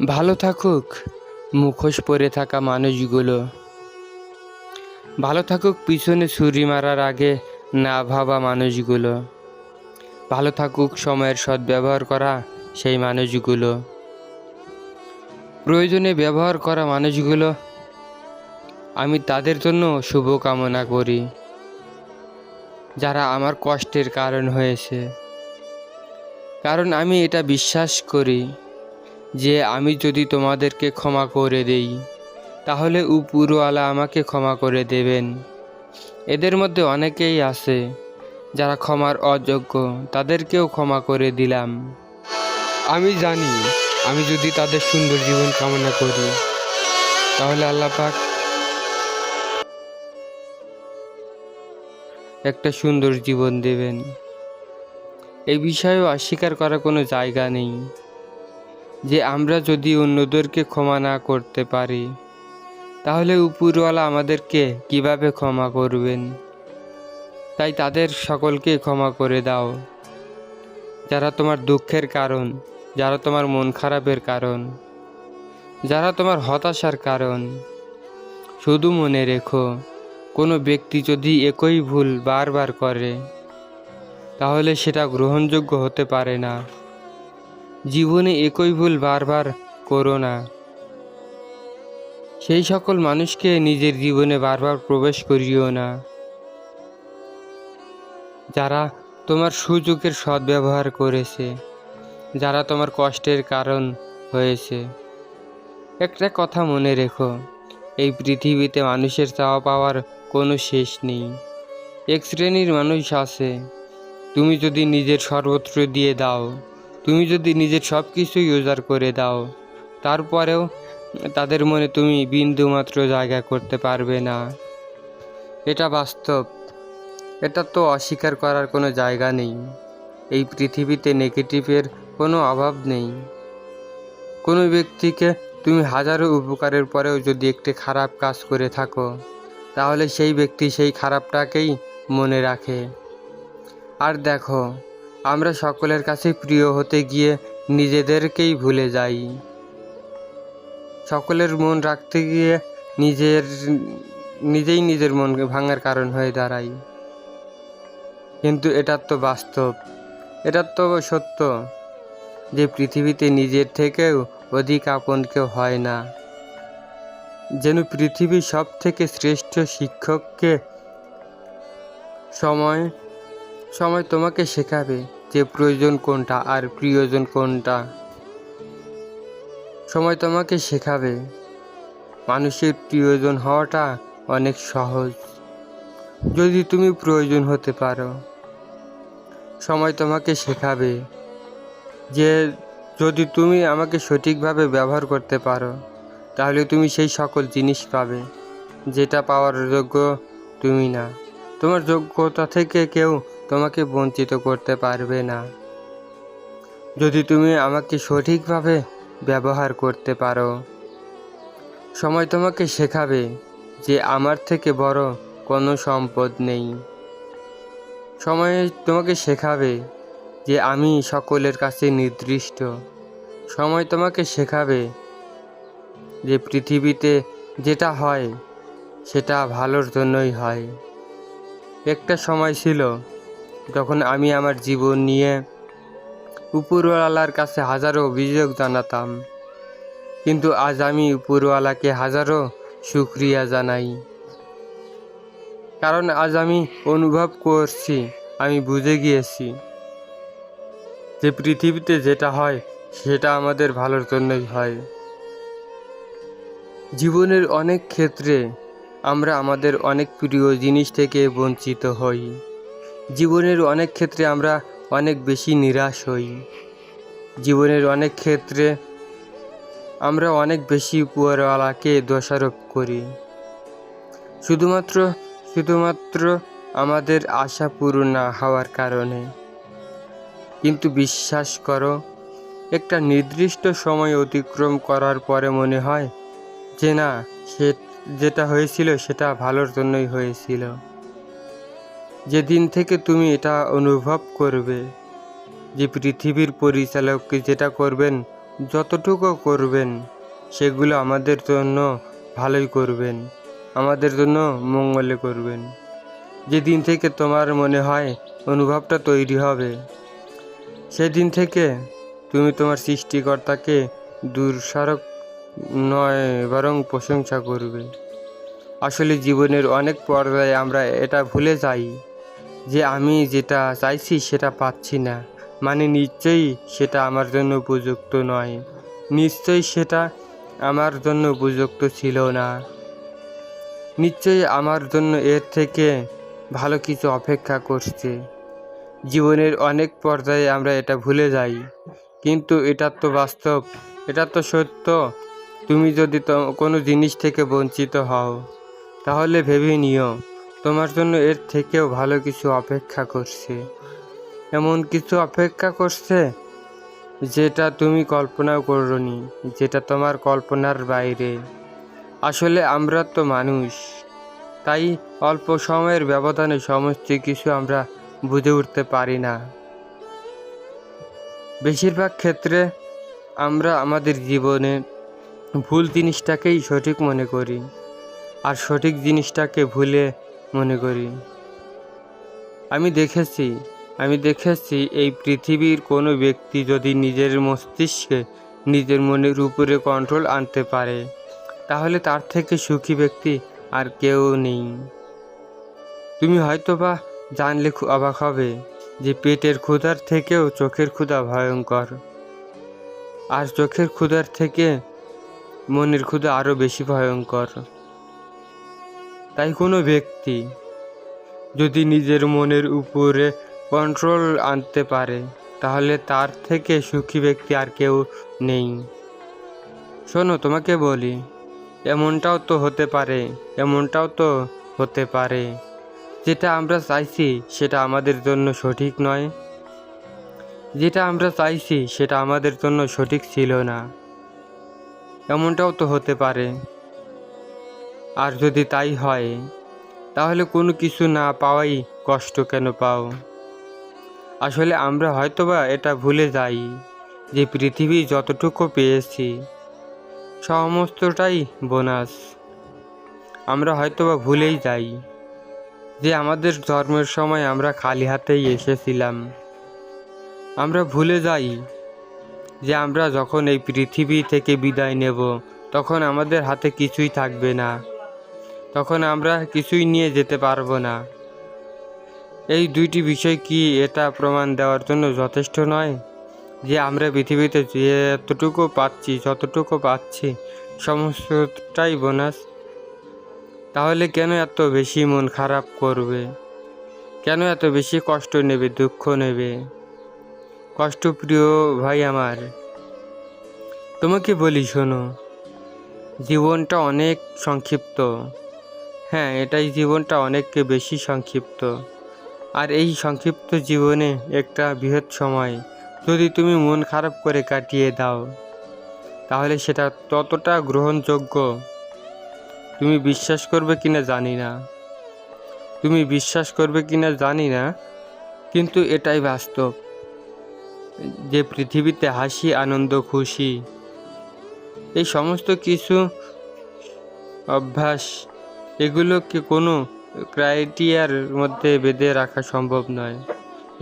ভালো থাকুক মুখোশ পরে থাকা মানুষগুলো, ভালো থাকুক পিছনে ছুরি মারার আগে না ভাবা মানুষগুলো, ভালো থাকুক সময়ের সদ্ব্যবহার করা সেই মানুষগুলো, প্রয়োজনে ব্যবহার করা মানুষগুলো। আমি তাদের জন্য শুভকামনা করি যারা আমার কষ্টের কারণ হয়েছে। কারণ আমি এটা বিশ্বাস করি যে আমি যদি তোমাদেরকে ক্ষমা করে দেই তাহলে উপরওয়ালা আমাকে ক্ষমা করে দেবেন। এদের মধ্যে অনেকেই আছে যারা ক্ষমার অযোগ্য, তাদেরকেও ক্ষমা করে দিলাম। আমি জানি আমি যদি তাদের সুন্দর জীবন কামনা করি তাহলে আল্লাহ পাক একটা সুন্দর জীবন দেবেন। এই বিষয়েও অস্বীকার করার কোনো জায়গা নেই যে আমরা যদি অন্যদেরকে ক্ষমা না করতে পারি তাহলে উপরওয়ালা আমাদেরকে কিভাবে ক্ষমা করবেন। তাই তাদের সকলকে ক্ষমা করে দাও যারা তোমার দুঃখের কারণ, যারা তোমার মন খারাপের কারণ, যারা তোমার হতাশার কারণ। শুধু মনে রেখো, কোনো ব্যক্তি যদি একই ভুল বারবার করে তাহলে সেটা গ্রহণযোগ্য হতে পারে না। জীবনে একই ভুল বারবার করো না। সেই সকল মানুষকে নিজের জীবনে বারবার প্রবেশ করিও না যারা তোমার সুযোগের সদ্ব্যবহার করেছে, যারা তোমার কষ্টের কারণ হয়েছে। একটা কথা মনে রেখো, এই পৃথিবীতে মানুষের চাওয়া পাওয়ার কোনো শেষ নেই। এক শ্রেণীর মানুষ আছে, তুমি যদি নিজের সর্বত্র দিয়ে দাও, তুমি যদি নিজের সব কিছুই উজাড় করে দাও, তারপরেও তাদের মনে তুমি বিন্দুমাত্র জায়গা করতে পারবে না। এটা বাস্তব, এটা তো অস্বীকার করার কোনো জায়গা নেই। এই পৃথিবীতে নেগেটিভের কোনো অভাব নেই। কোনো ব্যক্তিকে তুমি হাজারো উপকারের পরেও যদি একটি খারাপ কাজ করে থাকো তাহলে সেই ব্যক্তি সেই খারাপটাকেই মনে রাখে। আর দেখো, আমরা সকলের কাছে প্রিয় হতে গিয়ে নিজেদেরকেই ভুলে যাই। সকলের মন রাখতে গিয়ে নিজেই নিজের মন ভাঙার কারণ হয়ে দাঁড়াই। কিন্তু এটা তো বাস্তব, এটা তো সত্য যে পৃথিবীতে নিজের থেকেও অধিক আপন কেউ হয় না। যেন পৃথিবীর সব থেকে শ্রেষ্ঠ শিক্ষককে সময় সময় তোমাকে শেখাবে যে প্রয়োজন কোনটা আর প্রিয়জন কোনটা। সময় তোমাকে শেখাবে মানুষের প্রিয়জন হওয়াটা অনেক সহজ যদি তুমি প্রয়োজন হতে পারো। সময় তোমাকে শেখাবে যে যদি তুমি আমাকে সঠিকভাবে ব্যবহার করতে পারো তাহলে তুমি সেই সকল জিনিস পাবে যেটা পাওয়ার যোগ্য তুমি না। তোমার যোগ্যতা থেকে কেউ তোমাকে বঞ্চিত করতে পারবে না যদি তুমি আমাকে সঠিকভাবে ব্যবহার করতে পারো। সময় তোমাকে শেখাবে যে আমার থেকে বড় কোনো সম্পদ নেই। সময় তোমাকে শেখাবে যে আমি সকলের কাছে নির্দিষ্ট। সময় তোমাকে শেখাবে যে পৃথিবীতে যেটা হয় সেটা ভালোর জন্যই হয়। একটা সময় ছিল যখন আমি আমার জীবন নিয়ে উপরওয়ালার কাছে হাজারো অভিযোগ জানাতাম, কিন্তু আজ আমি উপরওয়ালাকে হাজারো শুকরিয়া জানাই। কারণ আজ আমি অনুভব করছি, আমি বুঝে গিয়েছি যে পৃথিবীতে যেটা হয় সেটা আমাদের ভালোর জন্যই হয়। জীবনের অনেক ক্ষেত্রে আমরা আমাদের অনেক প্রিয় জিনিস থেকে বঞ্চিত হই। জীবনের অনেক ক্ষেত্রে আমরা অনেক বেশি নিরাশ হই। জীবনের অনেক ক্ষেত্রে আমরা অনেক বেশি উপরওয়ালাকে দোষারোপ করি শুধুমাত্র আমাদের আশা পূরণ না হওয়ার কারণে। কিন্তু বিশ্বাস করো, একটা নির্দিষ্ট সময় অতিক্রম করার পরে মনে হয় যে না, যেটা হয়েছিল সেটা ভালোর জন্যই হয়েছিল। যেদিন থেকে তুমি এটা অনুভব করবে যে পৃথিবীর পরিচালক যেটা করবেন যতটুকু করবেন সেগুলো আমাদের জন্য ভালোই করবেন, আমাদের জন্য মঙ্গলে করবেন। যেদিন থেকে তোমার মনে হয় অনুভবটা তৈরি হবে, সেদিন থেকে তুমি তোমার সৃষ্টিকর্তাকে দূরস্মারক নয় বরং প্রশংসা করবে। আসলে জীবনের অনেক পর্যায়ে আমরা এটা ভুলে যাই যে আমি যেটা চাইছি সেটা পাচ্ছি না, মানে নিশ্চয়ই সেটা আমার জন্য উপযুক্ত নয়, নিশ্চয়ই সেটা আমার জন্য উপযুক্ত ছিল না, নিশ্চয়ই আমার জন্য এর থেকে ভালো কিছু অপেক্ষা করছে। জীবনের অনেক পর্যায়ে আমরা এটা ভুলে যাই, কিন্তু এটা তো বাস্তব, এটা তো সত্য। তুমি যদি কোনো জিনিস থেকে বঞ্চিত হও, তাহলে ভেবে নিও তোমার জন্য এর থেকেও ভালো কিছু অপেক্ষা করছে, এমন কিছু অপেক্ষা করছে যেটা তুমি কল্পনাও করোনি, যেটা তোমার কল্পনার বাইরে। আসলে আমরা তো মানুষ, তাই অল্প সময়ের ব্যবধানে সমস্ত কিছু আমরা বুঝে উঠতে পারি না। বেশিরভাগ ক্ষেত্রে আমরা আমাদের জীবনে ভুল জিনিসটাকেই সঠিক মনে করি, আর সঠিক জিনিসটাকে ভুলে মনে করি। আমি দেখেছি এই পৃথিবীর কোনো ব্যক্তি যদি নিজের মস্তিষ্কে, নিজের মনের উপরে কন্ট্রোল আনতে পারে, তাহলে তার থেকে সুখী ব্যক্তি আর কেউ নেই। তুমি হয়তোবা জানলে অবাক হবে যে পেটের ক্ষুধার থেকেও চোখের ক্ষুধা ভয়ঙ্কর, আর চোখের ক্ষুধার থেকে মনের ক্ষুধা আরও বেশি ভয়ঙ্কর। তাই কোনো ব্যক্তি যদি নিজের মনের উপরে কন্ট্রোল আনতে পারে, তাহলে তার থেকে সুখী ব্যক্তি আর কেউ নেই। শোনো, তোমাকে বলি, এমনটাও তো হতে পারে যেটা আমরা চাইছি সেটা আমাদের জন্য সঠিক নয়, যেটা আমরা চাইছি সেটা আমাদের জন্য সঠিক ছিল না, এমনটাও তো হতে পারে। আর যদি তাই হয়, তাহলে কোনো কিছু না পাওয়াই কষ্ট কেন পাও? আসলে আমরা হয়তোবা এটা ভুলে যাই যে পৃথিবী যতটুকু পেয়েছি সমস্তটাই বোনাস। আমরা হয়তোবা ভুলেই যাই যে আমাদের জন্মের সময় আমরা খালি হাতেই এসেছিলাম। আমরা ভুলে যাই যে আমরা যখন এই পৃথিবী থেকে বিদায় নেব, তখন আমাদের হাতে কিছুই থাকবে না, তখন আমরা কিছুই নিয়ে যেতে পারবো না। এই দুইটি বিষয় কি এটা প্রমাণ দেওয়ার জন্য যথেষ্ট নয় যে আমরা পৃথিবীতে যতটুকু পাচ্ছি সমস্তটাই বোনাস? তাহলে কেন এত বেশি মন খারাপ করবে? কেন এত বেশি কষ্ট নেবে, দুঃখ নেবে? কষ্টপ্রিয় ভাই আমার, তোমাকে বলি, শোনো, জীবনটা অনেক সংক্ষিপ্ত। হ্যাঁ, এটাই, জীবনটা অনেক বেশি সংক্ষিপ্ত। আর এই সংক্ষিপ্ত জীবনে একটা বৃহৎ সময় যদি তুমি মন খারাপ করে কাটিয়ে দাও, তাহলে সেটা ততটা গ্রহণযোগ্য তুমি বিশ্বাস করবে কিনা জানি না, কিন্তু এটাই বাস্তব যে পৃথিবীতে হাসি, আনন্দ, খুশি এই সমস্ত কিছু অভ্যাস, এগুলোকে কোনো ক্রাইটেরিয়ার মধ্যে বেঁধে রাখা সম্ভব নয়।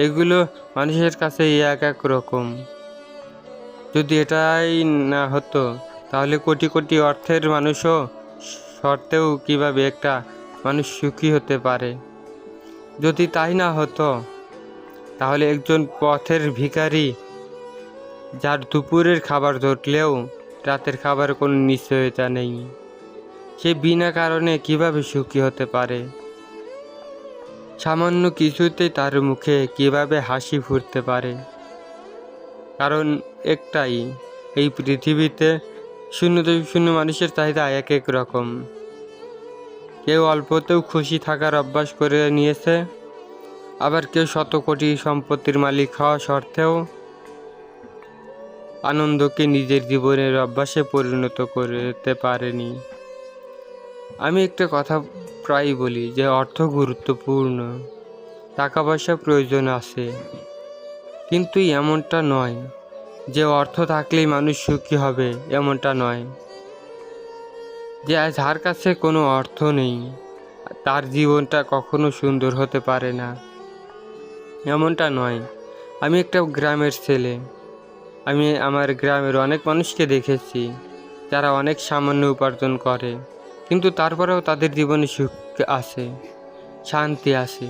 এগুলো মানুষের কাছে এক এক রকম। যদি এটাই না হতো, তাহলে কোটি কোটি অর্থের মানুষও শর্তেও কিভাবে একটা মানুষ সুখী হতে পারে? যদি তাই না হতো, তাহলে একজন পথের ভিখারি, যার দুপুরের খাবার জুটলেও রাতের খাবার কোনো নিশ্চয়তা নেই, সে বিনা কারণে কিভাবে সুখী হতে পারে? সামান্য কিছুতেই তার মুখে কিভাবে হাসি ফুটতে পারে? কারণ একটাই, এই পৃথিবীতে শূন্য মানুষের চাহিদা এক এক রকম। কেউ অল্পতেও খুশি থাকার অভ্যাস করে নিয়েছে, আবার কেউ শত কোটি সম্পত্তির মালিক হওয়া সত্ত্বেও আনন্দকে নিজের জীবনের অভ্যাসে পরিণত করতে পারেনি। আমি একটা কথা প্রায় বলি যে অর্থ গুরুত্বপূর্ণ, টাকা পয়সা প্রয়োজন আছে, কিন্তু এমনটা নয় যে অর্থ থাকলেই মানুষ সুখী হবে এমনটা নয়। যে যার কাছে কোনো অর্থ নেই তার জীবনটা কখনো সুন্দর হতে পারে না এমনটা নয়। আমি একটা গ্রামের ছেলে। আমি আমার গ্রামের অনেক মানুষকে দেখেছি যারা অনেক সামান্য উপার্জন করে, কিন্তু তারপরেও তাদের জীবনে সুখ আছে, শান্তি আছে।